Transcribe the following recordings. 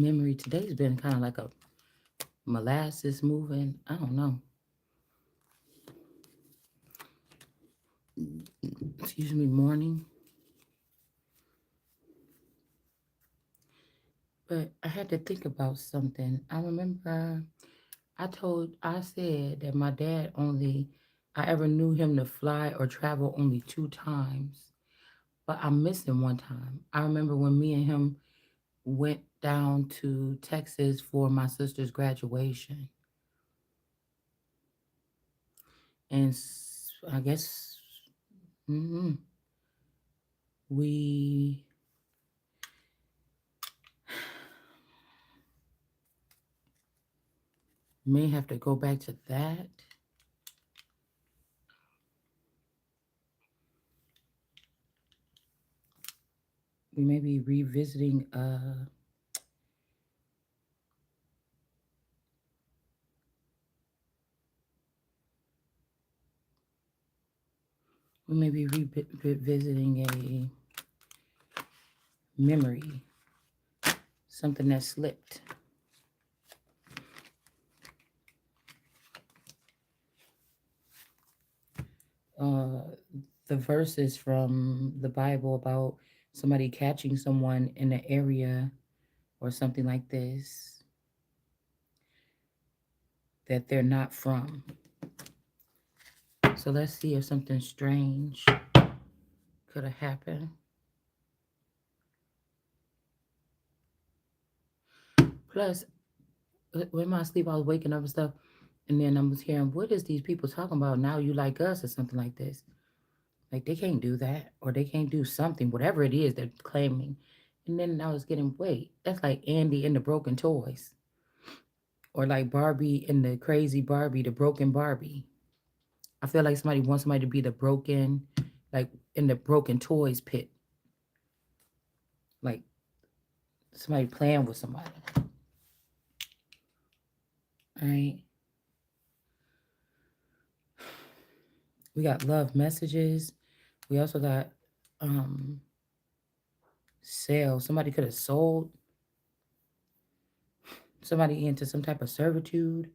memory today's been kind of like a molasses moving. I don't know. Excuse me, morning. But I had to think about something. I remember I said that my dad only, I ever knew him to fly or travel only 2 times, but I missed him one time. I remember when me and him went down to Texas for my sister's graduation. And I guess mhm, we may have to go back to that. We may be revisiting we may be revisiting a memory, something that slipped. Uh, the verses from the Bible about somebody catching someone in an area or something like this that they're not from. So let's see if something strange could have happened. Plus, when my sleep, I was waking up and stuff, and then I was hearing, "What is these people talking about? Now you like us or something like this? Like they can't do that, or they can't do something, whatever it is they're claiming." And then I was getting, wait, that's like Andy and the Broken Toys, or like Barbie and the Crazy Barbie, the Broken Barbie. I feel like somebody wants somebody to be the broken, like in the Broken Toys pit, like somebody playing with somebody. All right, we got love messages. We also got um sales. Somebody could have sold somebody into some type of servitude.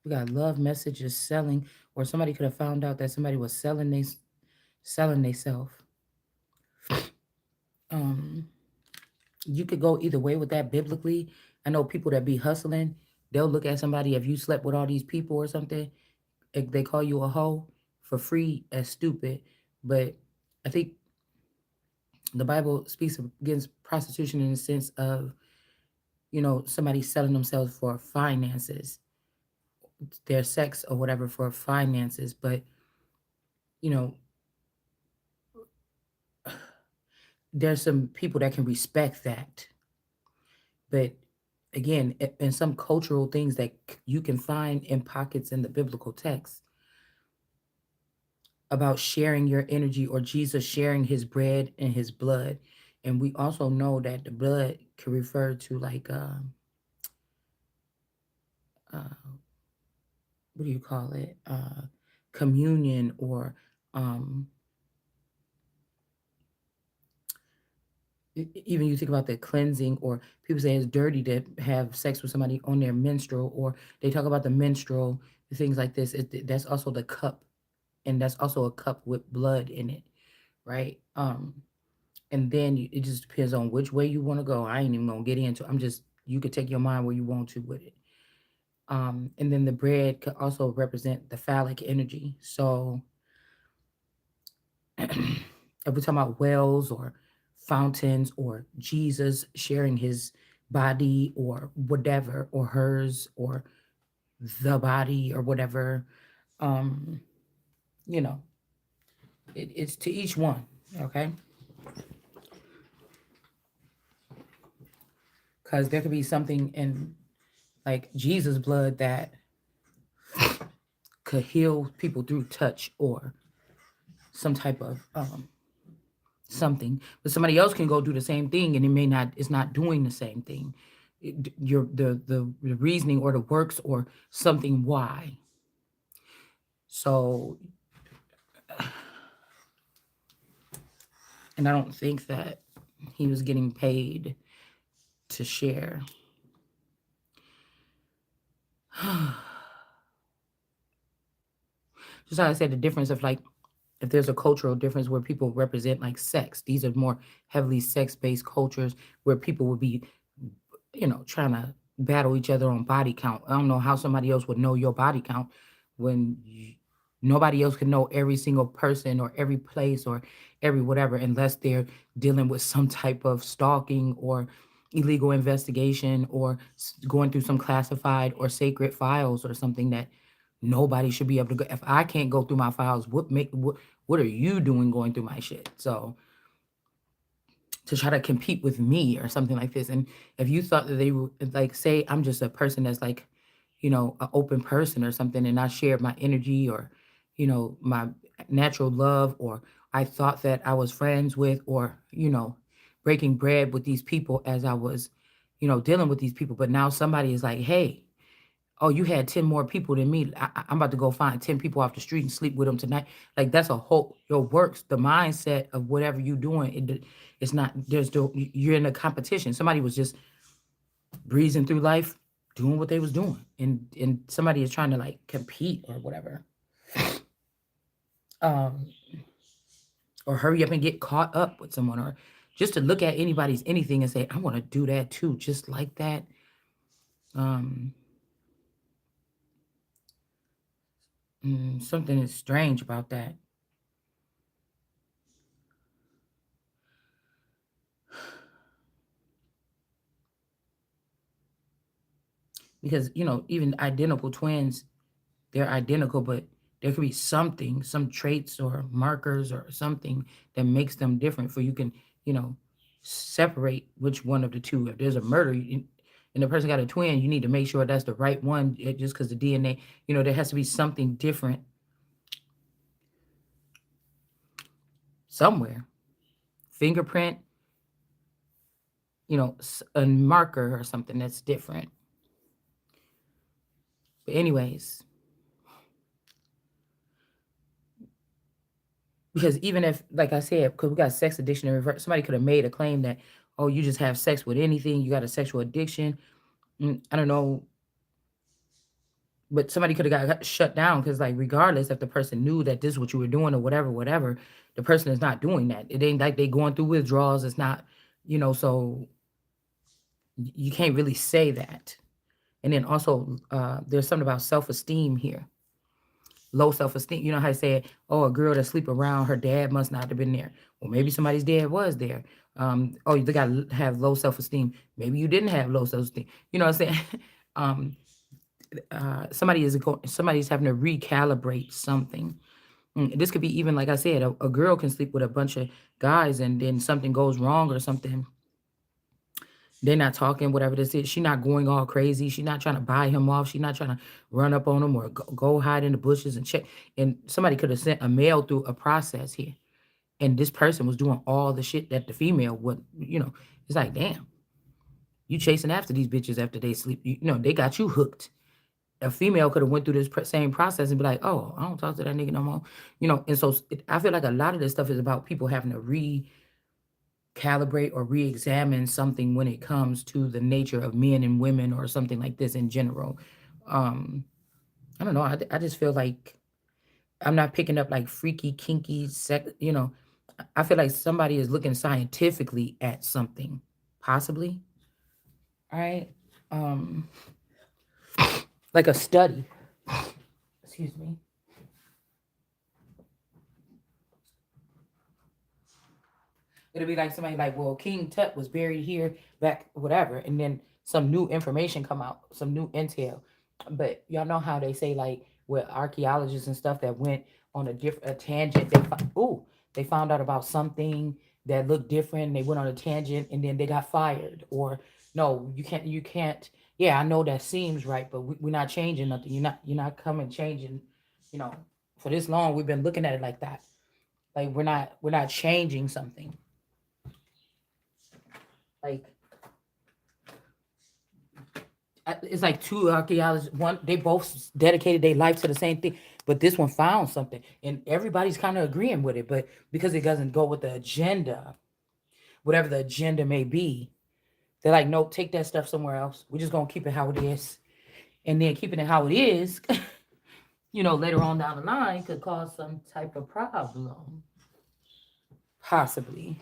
We got love messages selling, or somebody could have found out that somebody was selling themselves. Um, you could go either way with that biblically. I know people that be hustling, they'll look at somebody if you slept with all these people or something, if they call you a hoe for free as stupid. But I think the Bible speaks against prostitution in the sense of, somebody selling themselves for finances, their sex or whatever for finances. But, you know, there's some people that can respect that. But again, in some cultural things that you can find in pockets in the biblical text about sharing your energy or Jesus sharing his bread and his blood. And we also know that the blood can refer to like, uh, what do you call it? Communion, or um, even you think about the cleansing, or people say it's dirty to have sex with somebody on their menstrual, or they talk about the menstrual, things like this. That's also the cup, and that's also a cup with blood in it, right? And then it just depends on which way you want to go. I ain't even gonna get into. I'm just, you could take your mind where you want to with it. And then the bread could also represent the phallic energy. So if we're talking about wells or fountains or Jesus sharing his body or whatever, or hers, or the body or whatever, um, you know, it's to each one, okay? Because there could be something in like Jesus' blood that could heal people through touch or some type of something, but somebody else can go do the same thing and it may not, it's not doing the same thing. The reasoning or the works or something why So, and I don't think that he was getting paid to share. Just how I said, the difference of like, if there's a cultural difference where people represent like sex, these are more heavily sex based cultures where people would be, trying to battle each other on body count. I don't know how somebody else would know your body count when nobody else can know every single person or every place or every whatever, unless they're dealing with some type of stalking or illegal investigation or going through some classified or sacred files or something that nobody should be able to go. If I can't go through my files, what are you doing going through my shit? So to try to compete with me or something like this. And if you thought that they were like, say, I'm just a person that's like, an open person or something, and I shared my energy or, my natural love, or I thought that I was friends with, or, breaking bread with these people as I was, dealing with these people. But now somebody is like, hey, oh, you had 10 more people than me. I'm about to go find 10 people off the street and sleep with them tonight. Like that's a whole, your works, the mindset of whatever you're doing. It's not, you're in a competition. Somebody was just breezing through life, doing what they was doing. And somebody is trying to like compete or whatever. Um, or hurry up and get caught up with someone, or just to look at anybody's anything and say, I want to do that too, just like that. Um, Something is strange about that. Because even identical twins, they're identical, but there could be something, some traits or markers or something that makes them different, for you can you know separate which one of the two. If there's a murder, and the person got a twin, you need to make sure that's the right one. Just because the DNA, there has to be something different somewhere. Fingerprint, a marker or something that's different. But anyways, because even if, like I said, because we got sex addiction in reverse, somebody could have made a claim that, oh, you just have sex with anything, you got a sexual addiction. I don't know, but somebody could have got shut down because, like, regardless if the person knew that this is what you were doing or whatever, whatever, the person is not doing that. It ain't like they going through withdrawals. It's not, so you can't really say that. And then also, there's something about self esteem here. Low self esteem. You know how I said, oh, a girl that sleep around her dad must not have been there. Well, maybe somebody's dad was there. Oh, they got to have low self esteem. Maybe you didn't have low self esteem. You know what I'm saying? um, somebody's having to recalibrate something. This could be even, like I said, a girl can sleep with a bunch of guys, and then something goes wrong or something. They're not talking, whatever this is. She's not going all crazy. She's not trying to buy him off. She's not trying to run up on him or go hide in the bushes and check. And somebody could have sent a mail through a process here. And this person was doing all the shit that the female would, it's like, damn, you chasing after these bitches after they sleep. They got you hooked. A female could have went through this same process and be like, oh, I don't talk to that nigga no more. And so I feel like a lot of this stuff is about people having to recalibrate or re-examine something when it comes to the nature of men and women or something like this in general. Um, I don't know. I just feel like I'm not picking up like freaky, kinky, I feel like somebody is looking scientifically at something, possibly. All right. Um, like a study. Excuse me. It'll be like somebody like, well, King Tut was buried here back, whatever, and then some new information come out, some new intel. But y'all know how they say, like, with archaeologists and stuff that went on a tangent, they found out about something that looked different. They went on a tangent and then they got fired. Or no, you can't. Yeah, I know that seems right, but we're not changing nothing. You're not coming changing. You know, for this long we've been looking at it like that. Like we're not changing something. Like it's like two archaeologists. One, they both dedicated their life to the same thing. But this one found something, and everybody's kind of agreeing with it. But because it doesn't go with the agenda, whatever the agenda may be, they're like, nope, take that stuff somewhere else. We're just gonna keep it how it is, and then keeping it how it is, later on down the line could cause some type of problem, possibly.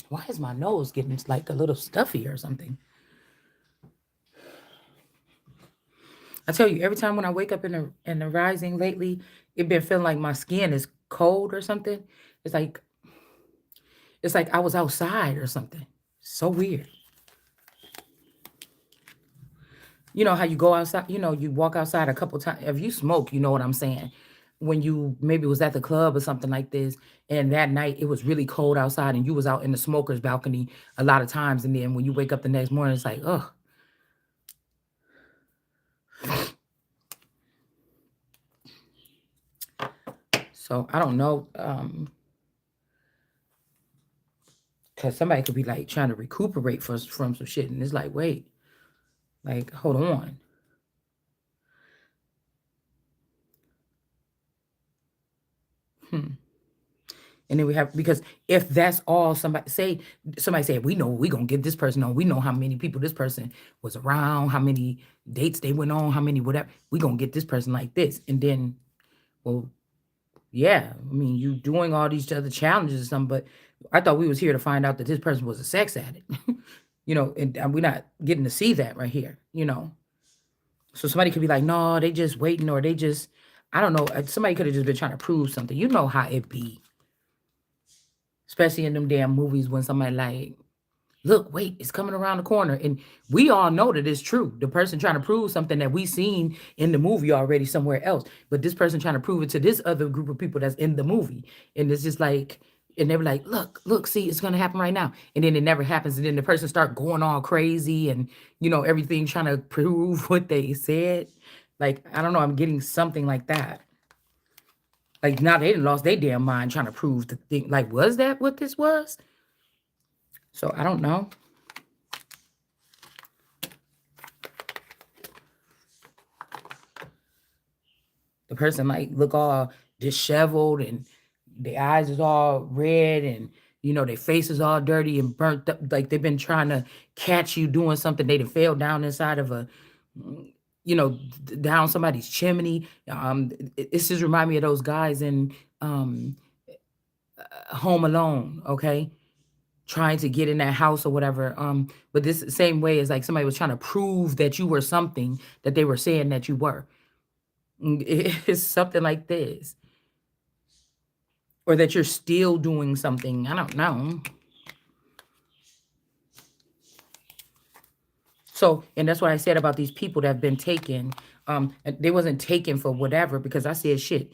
Why is my nose getting like a little stuffy or something? I tell you, every time when I wake up in the rising lately, it been feeling like my skin is cold or something. It's like it's like I was outside or something. So weird. You know how you go outside, you walk outside a couple times. If you smoke, you know what I'm saying. When you maybe was at the club or something like this, and that night it was really cold outside, and you was out in the smoker's balcony a lot of times, and then when you wake up the next morning, it's like, ugh. So I don't know, because somebody could be like trying to recuperate from some shit, and it's like, wait, like hold on. Hmm. And then we have, because if that's all somebody said, we know we gonna get this person on. We know how many people this person was around, how many dates they went on, how many whatever. We gonna get this person like this. And then, well, yeah, I mean, you doing all these other challenges or something, but I thought we was here to find out that this person was a sex addict. And we're not getting to see that right here. So somebody could be like, no, they just waiting, or they just, I don't know. Somebody could have just been trying to prove something. You know how it be, especially in them damn movies when somebody like, look, wait, it's coming around the corner. And we all know that it's true. The person trying to prove something that we seen in the movie already somewhere else. But this person trying to prove it to this other group of people that's in the movie. And it's just like, and they were like, look, see, it's gonna happen right now. And then it never happens. And then the person start going all crazy and everything trying to prove what they said. Like, I don't know, I'm getting something like that. Like now they done lost their damn mind trying to prove the thing. Like, was that what this was? So I don't know. The person like look all disheveled, and their eyes is all red, and their face is all dirty and burnt up, like they've been trying to catch you doing something. They done fell down inside of a down somebody's chimney. This just remind me of those guys in Home Alone, okay? Trying to get in that house or whatever. But this same way is like somebody was trying to prove that you were something that they were saying that you were. It's something like this. Or that you're still doing something. I don't know. So, and that's what I said about these people that have been taken. They wasn't taken for whatever, because I said shit.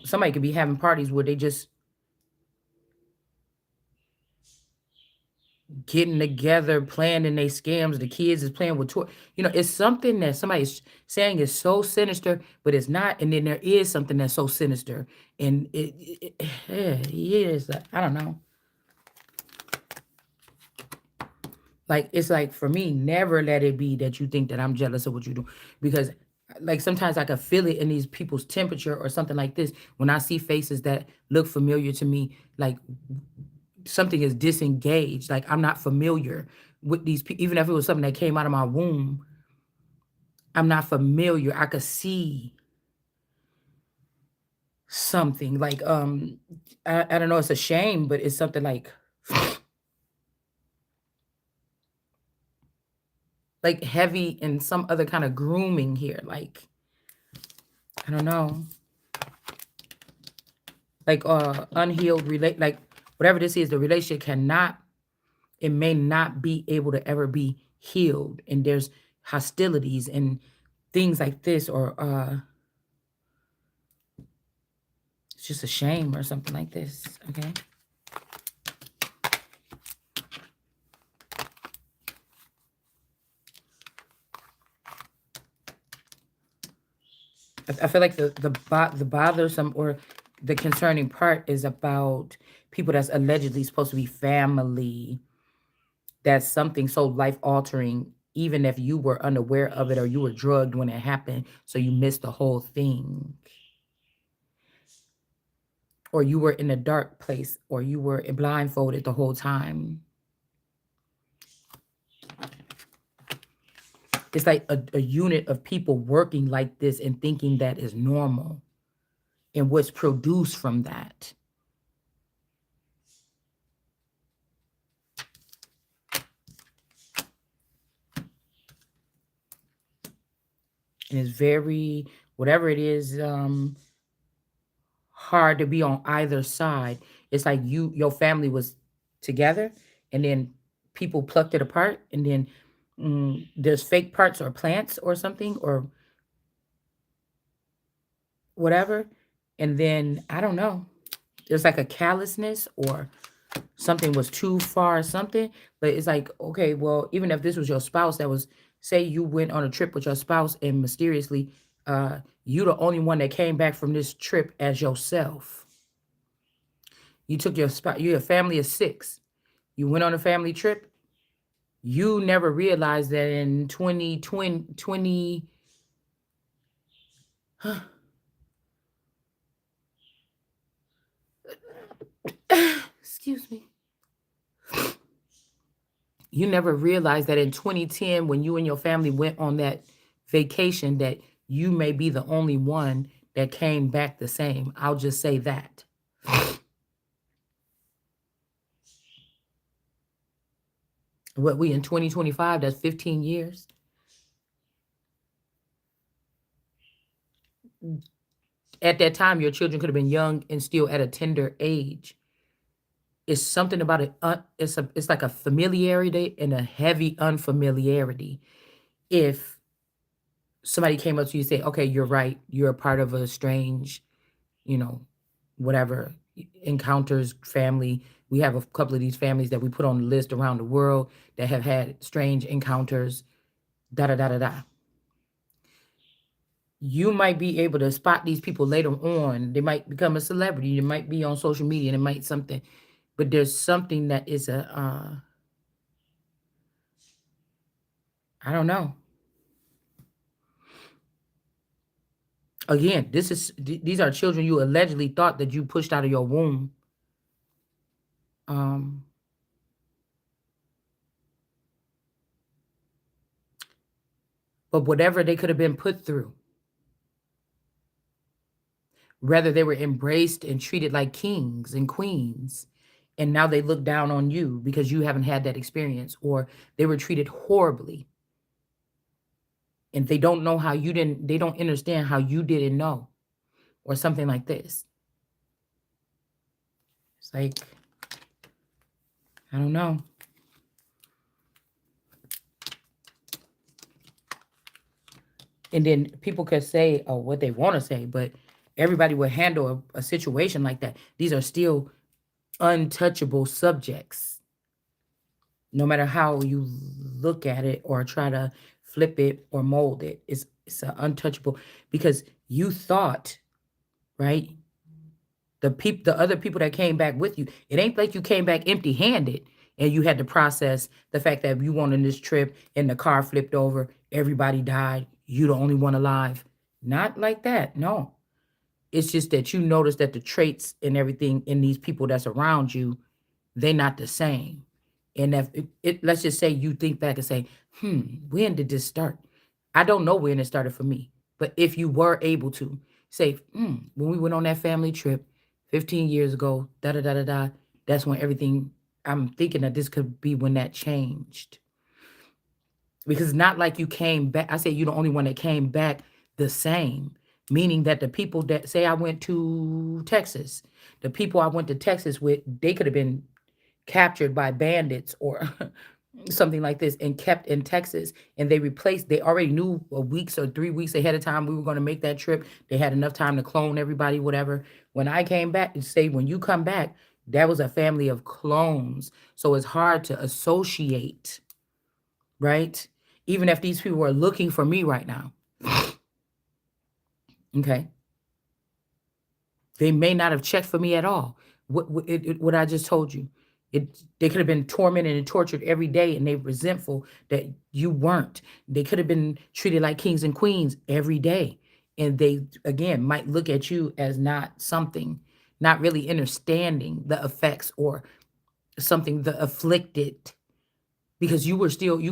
Somebody could be having parties where they just getting together, planning they scams. The kids is playing with toy. It's something that somebody's saying is so sinister, but it's not. And then there is something that's so sinister, and it is. I don't know. Like, it's like, for me, never let it be that you think that I'm jealous of what you do, because like sometimes I can feel it in these people's temperature or something like this when I see faces that look familiar to me. Like something is disengaged. Like I'm not familiar with these people, even if it was something that came out of my womb. I'm not familiar. I could see something like I don't know. It's a shame, but it's something like heavy and some other kind of grooming here. Like I don't know. Like unhealed relate, like whatever this is, the relationship cannot, it may not be able to ever be healed, and there's hostilities and things like this, or it's just a shame or something like this. Okay. I feel like the bothersome or the concerning part is about people that's allegedly supposed to be family. That's something so life altering even if you were unaware of it or you were drugged when it happened, so you missed the whole thing. Or you were in a dark place, or you were blindfolded the whole time. It's like a unit of people working like this and thinking that is normal and what's produced from that. And it's very, whatever it is, hard to be on either side. It's like your family was together, and then people plucked it apart, and then there's fake parts or plants or something or whatever, and then I don't know. There's like a callousness or something was too far, something. But it's like, okay, well, even if this was your spouse that was, say you went on a trip with your spouse and mysteriously, you the only one that came back from this trip as yourself. You took your spouse, you're a family of 6. You went on a family trip. You never realized that in 2020, excuse me. You never realized that in 2010, when you and your family went on that vacation, that you may be the only one that came back the same. I'll just say that. What, we in 2025, that's 15 years. At that time, your children could have been young and still at a tender age. It's something about it. It's like a familiarity and a heavy unfamiliarity. If somebody came up to you and say, okay, you're right, you're a part of a strange, you know, whatever encounters family. We have a couple of these families that we put on the list around the world that have had strange encounters, da da da da da. You might be able to spot these people later on. They might become a celebrity. They might be on social media and it might something, but there's something that is I don't know. Again, these are children you allegedly thought that you pushed out of your womb. Um, but whatever they could have been put through, whether they were embraced and treated like kings and queens, and now they look down on you because you haven't had that experience, or they were treated horribly, and they don't know how you didn't, they don't understand how you didn't know, or something like this. It's like, I don't know. And then people could say what they want to say, but everybody would handle a situation like that. These are still untouchable subjects, no matter how you look at it or try to flip it or mold it. It's untouchable because you thought, right? The other people that came back with you, it ain't like you came back empty handed and you had to process the fact that you went on this trip and the car flipped over, everybody died, you the only one alive. Not like that. No. It's just that you notice that the traits and everything in these people that's around you, they're not the same. And if let's just say you think back and say, when did this start? I don't know when it started for me. But if you were able to say, when we went on that family trip 15 years ago, da da da da da, that's when everything, I'm thinking that this could be when that changed. Because it's not like you came back. I say you're the only one that came back the same, meaning that the people that say I went to Texas, the people I went to Texas with, they could have been captured by bandits or something like this and kept in Texas, and they already knew a weeks or 3 weeks ahead of time we were going to make that trip. They had enough time to clone everybody, whatever. When I came back, and say when you come back, that was a family of clones. So it's hard to associate, right? Even if these people are looking for me right now. Okay. They may not have checked for me at all. What I just told you. They could have been tormented and tortured every day, and they resentful that you weren't. They could have been treated like kings and queens every day, and they again might look at you as not something, not really understanding the effects or something the afflicted, because you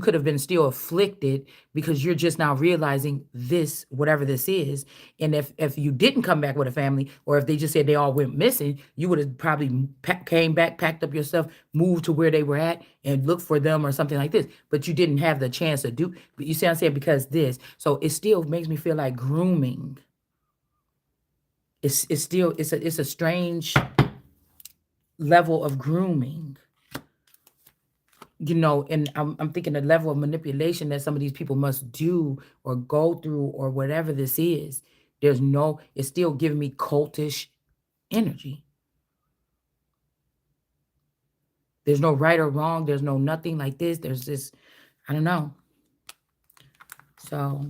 could have been still afflicted because you're just now realizing this, whatever this is. And if you didn't come back with a family, or if they just said they all went missing, you would have probably came back, packed up your stuff, moved to where they were at, and looked for them or something like this. But you didn't have the chance to do. But you see what I'm saying? Because this, so it still makes me feel like grooming. It's still it's a strange level of grooming, and I'm thinking the level of manipulation that some of these people must do or go through or whatever this is. It's still giving me cultish energy. There's no right or wrong. There's no nothing like this. There's this, I don't know. So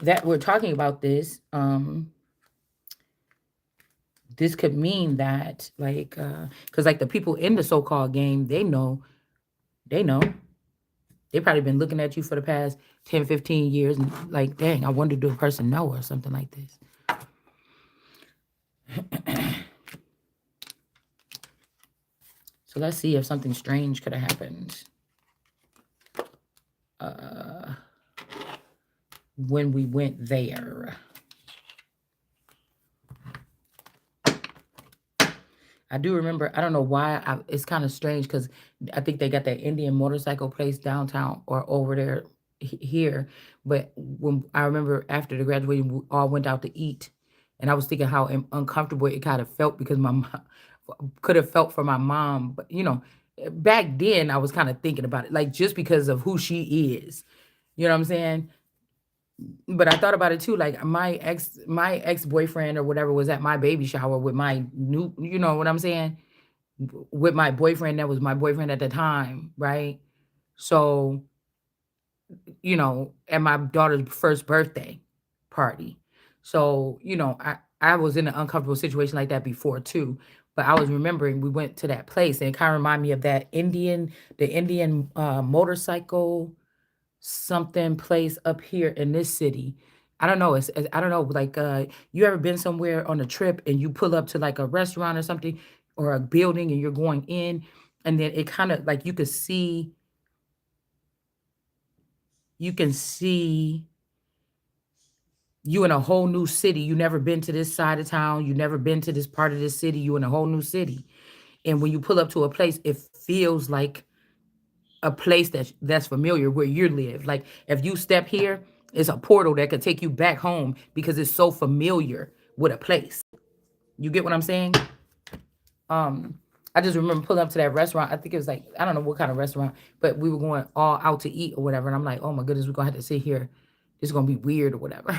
that we're talking about this could mean that, like, because like the people in the so-called game, they know. They probably been looking at you for the past 10, 15 years and like, dang, I wonder do a person know or something like this. So let's see if something strange could have happened when we went there. I do remember, I don't know why, it's kind of strange because I think they got that Indian motorcycle place downtown or over there here. But when I remember after the graduation, we all went out to eat. And I was thinking how uncomfortable it kind of felt because my mom could have felt for my mom. But, back then I was kind of thinking about it, like just because of who she is. You know what I'm saying? But I thought about it too, like my ex boyfriend or whatever was at my baby shower with my new, you know what I'm saying, with my boyfriend that was my boyfriend at the time, right? So, at my daughter's first birthday party. So, I was in an uncomfortable situation like that before too. But I was remembering we went to that place and it kind of reminded me of the Indian motorcycle something place up here in this city. I don't know. I don't know. Like, you ever been somewhere on a trip and you pull up to like a restaurant or something or a building and you're going in, and then it kind of like you can see you in a whole new city. You never been to this side of town. You never been to this part of this city. You in a whole new city, and when you pull up to a place, it feels like a place that's familiar where you live. Like if you step here, it's a portal that could take you back home because it's so familiar with a place. You get what I'm saying? Um, I just remember pulling up to that restaurant. I think it was like, I don't know what kind of restaurant, but we were going all out to eat or whatever. And I'm like, oh my goodness, we're gonna have to sit here. This is gonna be weird or whatever.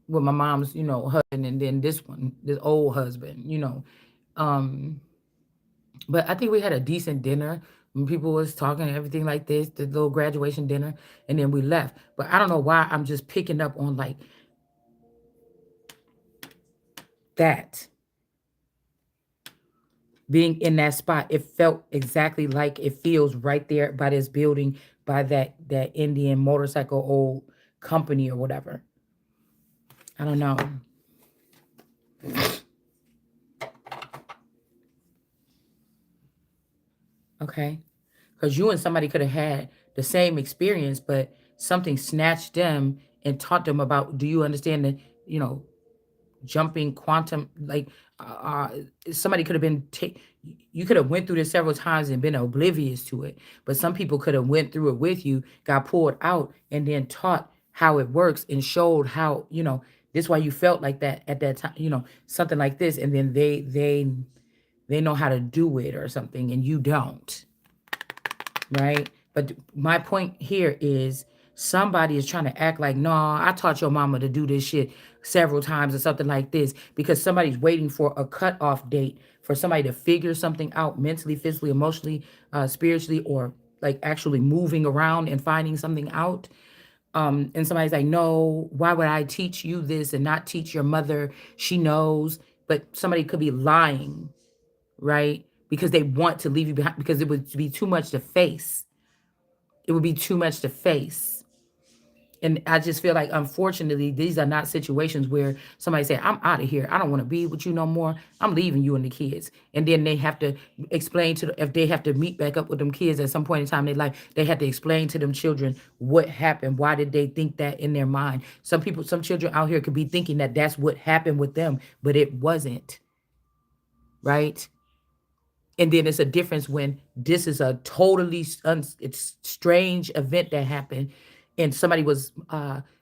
With my mom's, husband, and then this old husband, Um, But I think we had a decent dinner when people was talking and everything like this, the little graduation dinner, and then we left. But I don't know why I'm just picking up on like that. Being in that spot, it felt exactly like it feels right there by this building, by that Indian motorcycle old company or whatever. I don't know. Okay. Because you and somebody could have had the same experience, but something snatched them and taught them about, do you understand that, jumping quantum, like, uh somebody could have you could have went through this several times and been oblivious to it, but some people could have went through it with you, got pulled out, and then taught how it works and showed how, this why you felt like that at that time, something like this, and then they know how to do it or something and you don't, right? But my point here is somebody is trying to act like, no, I taught your mama to do this shit several times or something like this, because somebody's waiting for a cutoff date for somebody to figure something out mentally, physically, emotionally, spiritually, or like actually moving around and finding something out. And somebody's like, no, why would I teach you this and not teach your mother? She knows. But somebody could be lying, right? because they want to leave you behind, because it would be too much to face. It would be too much to face. And I just feel like, unfortunately, these are not situations where somebody say, I'm out of here. I don't want to be with you no more. I'm leaving you and the kids. And then they have to explain if they have to meet back up with them kids at some point in time in their life, they have to explain to them children what happened. Why did they think that in their mind? Some children out here could be thinking that that's what happened with them, but it wasn't, right? And then it's a difference when this is a totally it's strange event that happened, and somebody was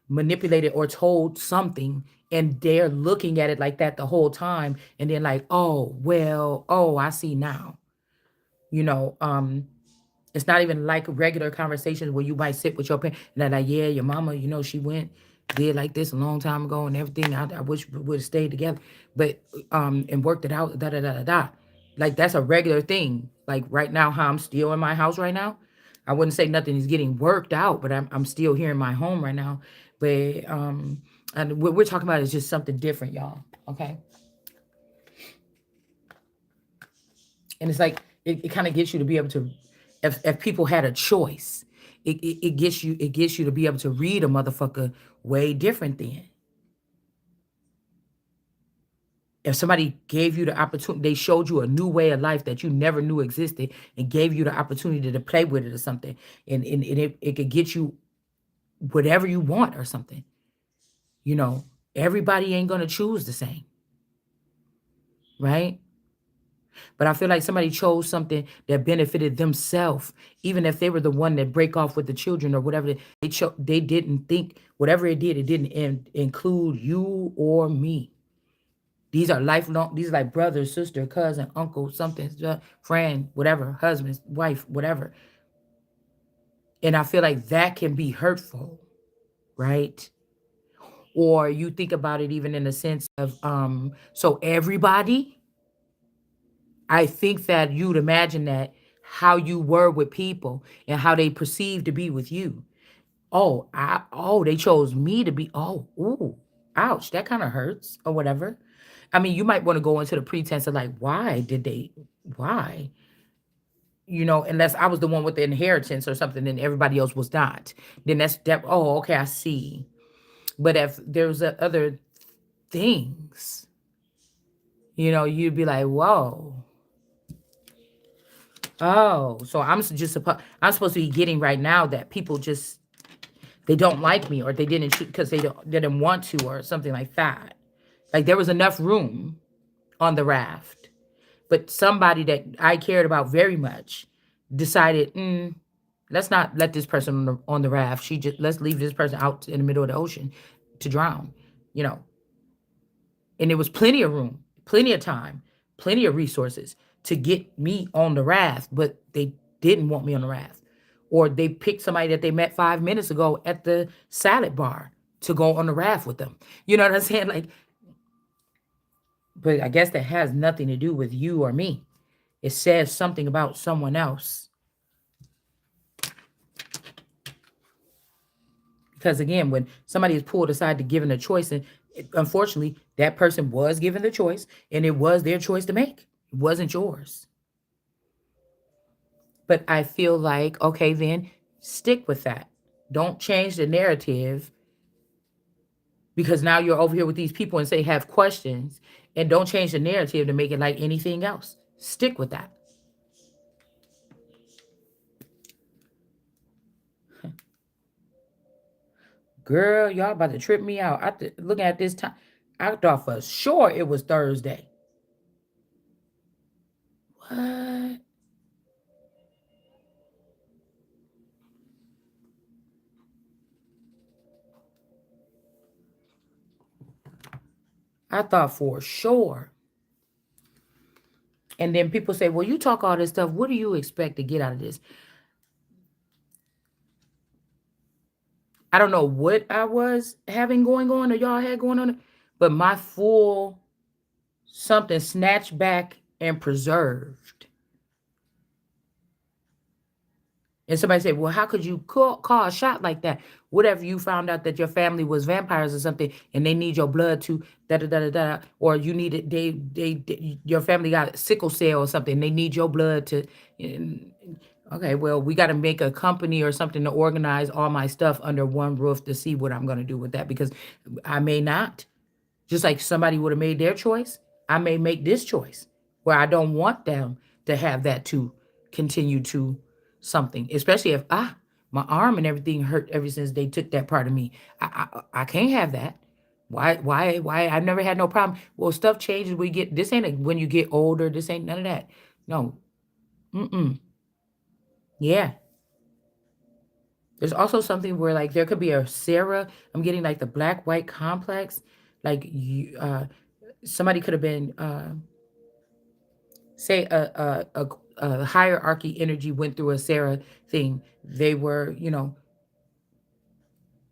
manipulated or told something, and they're looking at it like that the whole time, and then like, oh well, oh, I see now. you know um it's not even like regular conversations where you might sit with your parent and they're like, yeah, your mama, she went, did like this a long time ago and everything. I wish we would have stayed together, but and worked it out, da da da da da. Like that's a regular thing. Like right now, how I'm still in my house right now. I wouldn't say nothing is getting worked out, but I'm still here in my home right now. But and what we're talking about is just something different, y'all. Okay. And it's like it kind of gets you to be able to, if people had a choice, it gets you to be able to read a motherfucker way different than if somebody gave you the opportunity. They showed you a new way of life that you never knew existed and gave you the opportunity to play with it or something, and it could get you whatever you want or something. you know Everybody ain't gonna choose the same, right? But I feel like somebody chose something that benefited themselves, even if they were the one that break off with the children or whatever. They didn't think whatever it did. It didn't include you or me. These are lifelong. These are like brother, sister, cousin, uncle, something, friend, whatever, husband, wife, whatever. And I feel like that can be hurtful, right? Or you think about it even in the sense of so everybody, I think that you'd imagine that how you were with people and how they perceived to be with you. They chose me to be, ooh, ouch, that kind of hurts or whatever. I mean, you might want to go into the pretense of like, why? Unless I was the one with the inheritance or something and everybody else was not. Then oh, okay, I see. But if there's other things, you'd be like, whoa. Oh, so I'm supposed to be getting right now that people just they don't like me or they didn't shoot because they didn't want to or something like that. Like there was enough room on the raft, but somebody that I cared about very much decided, let's not let this person on the raft. Let's leave this person out in the middle of the ocean to drown. You know, and there was plenty of room, plenty of time, plenty of resources to get me on the raft, but they didn't want me on the raft. Or they picked somebody that they met 5 minutes ago at the salad bar to go on the raft with them. You know what I'm saying? Like, but I guess that has nothing to do with you or me. It says something about someone else. Because again, when somebody is pulled aside to given a choice, and unfortunately, that person was given the choice, and it was their choice to make. It wasn't yours. But I feel like, okay, then stick with that. Don't change the narrative because now you're over here with these people and say have questions, and don't change the narrative to make it like anything else. Stick with that. Girl, y'all about to trip me out. Looking at this time, I thought for sure it was Thursday. What? I thought for sure. And then people say, well, you talk all this stuff. What do you expect to get out of this? I don't know what I was having going on or y'all had going on, but my full something snatched back and preserved. And somebody said, well, how could you call a shot like that? What if you found out that your family was vampires or something and they need your blood to da da da da da, or you needed your family got sickle cell or something, they need your blood to. and- Okay, well, we got to make a company or something to organize all my stuff under one roof to see what I'm going to do with that, because I may not. Just like somebody would have made their choice, I may make this choice where I don't want them to have that to continue to something, especially if my arm and everything hurt ever since they took that part of me. I can't have that. Why? I've never had no problem. Well, stuff changes. We get this ain't when you get older. This ain't none of that. No. Mm-mm. Yeah. There's also something where like there could be a Sarah. I'm getting like the black white complex. Like you, somebody could have been say a hierarchy energy went through a Sarah thing. They were,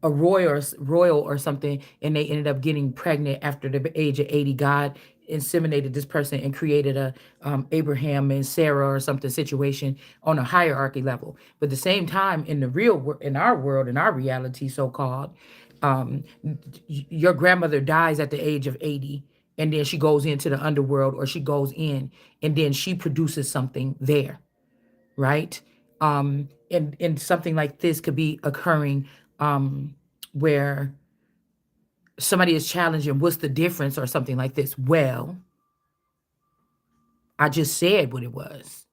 a royal or something, and they ended up getting pregnant after the age of 80. God inseminated this person and created a Abraham and Sarah or something situation on a hierarchy level. But at the same time, in the in our world, in our reality, so called, your grandmother dies at the age of 80, and then she goes into the underworld, or she goes in and then she produces something there, right? And something like this could be occurring, where somebody is challenging what's the difference or something like this. Well, I just said what it was.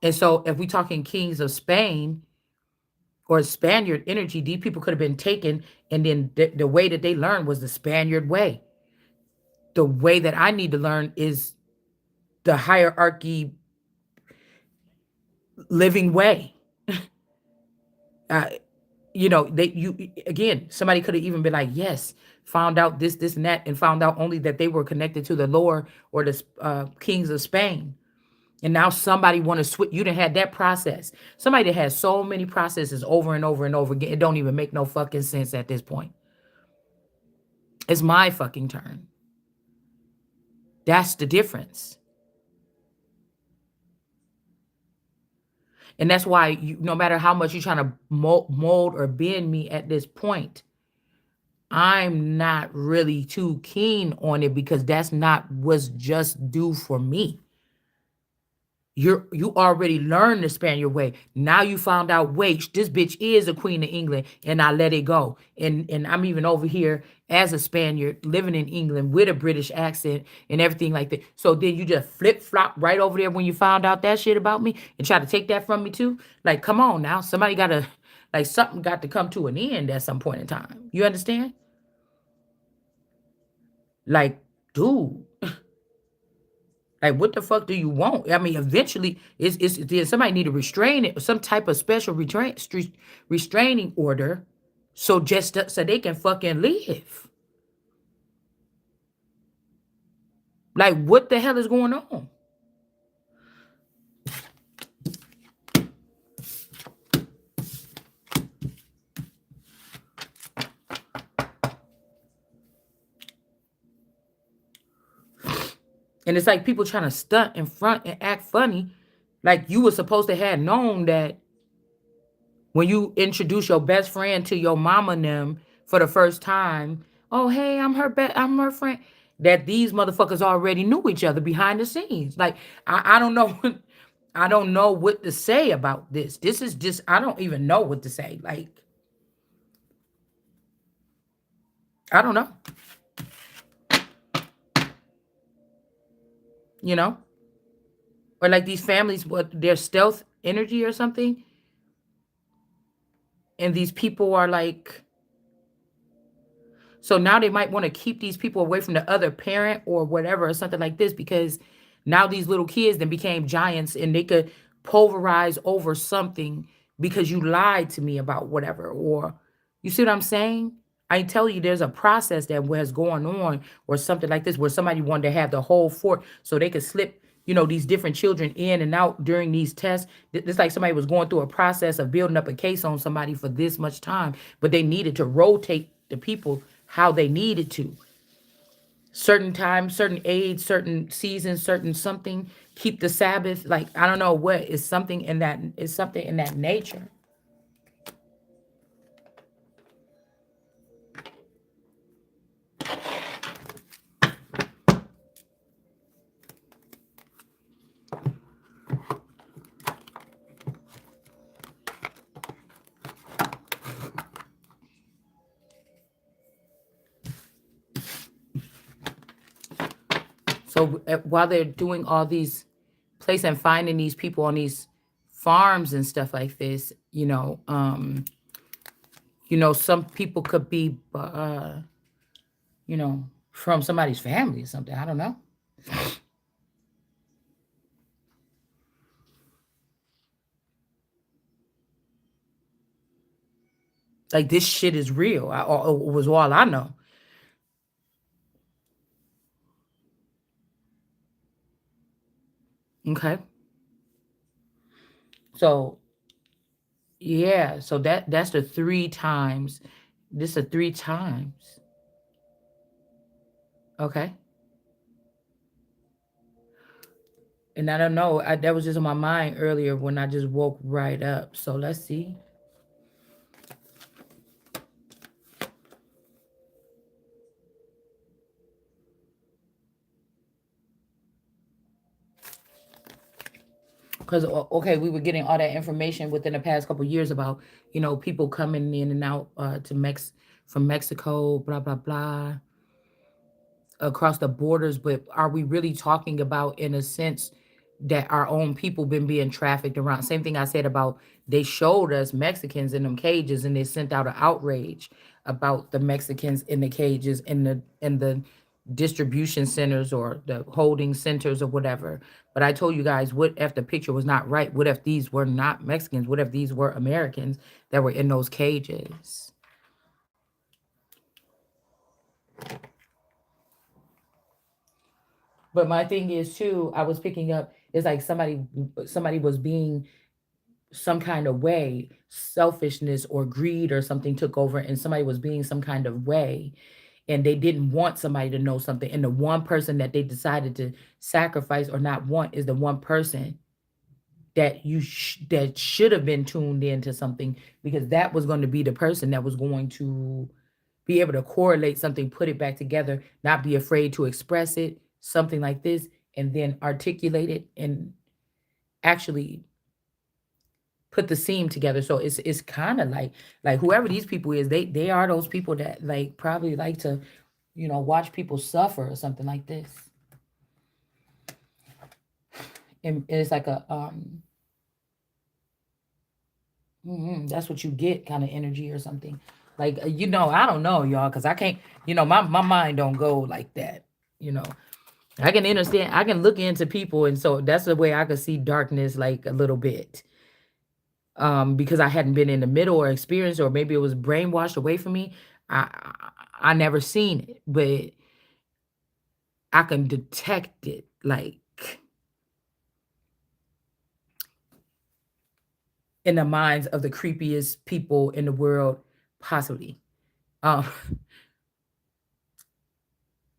And so if we talking kings of Spain or Spaniard energy, these people could have been taken, and then the way that they learned was the Spaniard way. The way that I need to learn is the hierarchy living way. uh, they you again, somebody could have even been like, yes, found out this and that, and found out only that they were connected to the lower or the kings of Spain. And now somebody want to switch. You done had that process. Somebody that has so many processes over and over and over again, it don't even make no fucking sense at this point. It's my fucking turn. That's the difference. And that's why no matter how much you're trying to mold or bend me at this point, I'm not really too keen on it, because that's not what's just due for me. You already learned the Spaniard way. Now you found out, wait, this bitch is a queen of England, and I let it go. And I'm even over here as a Spaniard living in England with a British accent and everything like that. So then you just flip flop right over there when you found out that shit about me and try to take that from me too. Like, come on now, somebody gotta, like, something got to come to an end at some point in time. You understand? Like, dude. Like, what the fuck do you want? I mean, eventually, then somebody need to restrain it, some type of special restraining order, so so they can fucking live. Like, what the hell is going on? And it's like people trying to stunt in front and act funny, like you were supposed to have known that when you introduce your best friend to your mama and them for the first time. Oh, hey, I'm her friend. That these motherfuckers already knew each other behind the scenes. Like, I don't know. I don't know what to say about this. This is just, I don't even know what to say. Like, I don't know. You know? Or like these families, what their stealth energy or something. And these people are like, so now they might want to keep these people away from the other parent or whatever, or something like this, because now these little kids then became giants, and they could pulverize over something because you lied to me about whatever. Or you see what I'm saying? I tell you there's a process that was going on or something like this, where somebody wanted to have the whole fort so they could slip, these different children in and out during these tests. It's like somebody was going through a process of building up a case on somebody for this much time, but they needed to rotate the people how they needed to. Certain times, certain age, certain seasons, certain something. Keep the Sabbath. Like I don't know what is something in that is something in that nature. So while they're doing all these place and finding these people on these farms and stuff like this, some people could be, from somebody's family or something. I don't know. Like this shit is real. Was all I know. Okay. So yeah, so that's the three times. This is three times. Okay. And I don't know. That was just on my mind earlier when I just woke right up. So let's see. Because okay, we were getting all that information within the past couple of years about people coming in and out to from Mexico, blah blah blah, across the borders. But are we really talking about, in a sense, that our own people been being trafficked around? Same thing I said about they showed us Mexicans in them cages, and they sent out an outrage about the Mexicans in the cages in the distribution centers or the holding centers or whatever. But I told you guys, what if the picture was not right? What if these were not Mexicans? What if these were Americans that were in those cages? But my thing is too, I was picking up, it's like somebody was being some kind of way, selfishness or greed or something took over, and somebody was being some kind of way, and they didn't want somebody to know something, and the one person that they decided to sacrifice or not want is the one person that that should have been tuned into something, because that was going to be the person that was going to be able to correlate something, put it back together, not be afraid to express it, something like this, and then articulate it and actually put the seam together. So it's kind of like whoever these people is, they are those people that like probably like to, watch people suffer or something like this. And it's like a that's what you get kind of energy or something. Like I don't know, y'all, because I can't, my mind don't go like that. You know, I can understand, I can look into people, and so that's the way I could see darkness like a little bit. Because I hadn't been in the middle or experienced, or maybe it was brainwashed away from me. I never seen it, but I can detect it like in the minds of the creepiest people in the world, possibly. Um,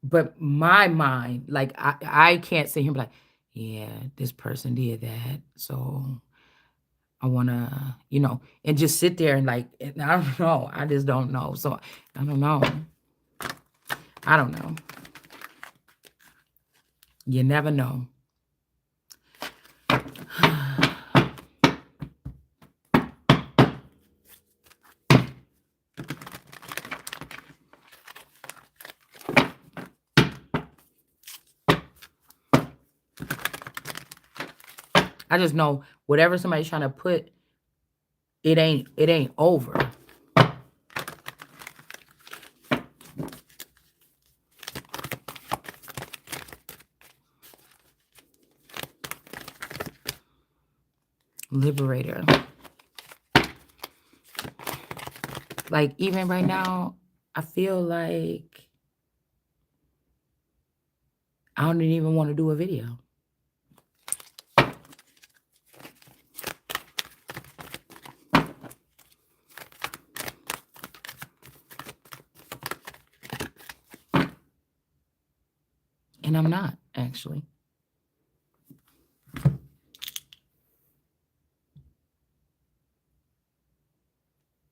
but my mind, like I can't sit here and be like, yeah, this person did that, so I wanna, and just sit there and like, and I don't know, I just don't know. So I don't know. I don't know. You never know. I just know whatever somebody's trying to put, it ain't over. Liberator. Like even right now, I feel like I don't even want to do a video. and I'm not actually.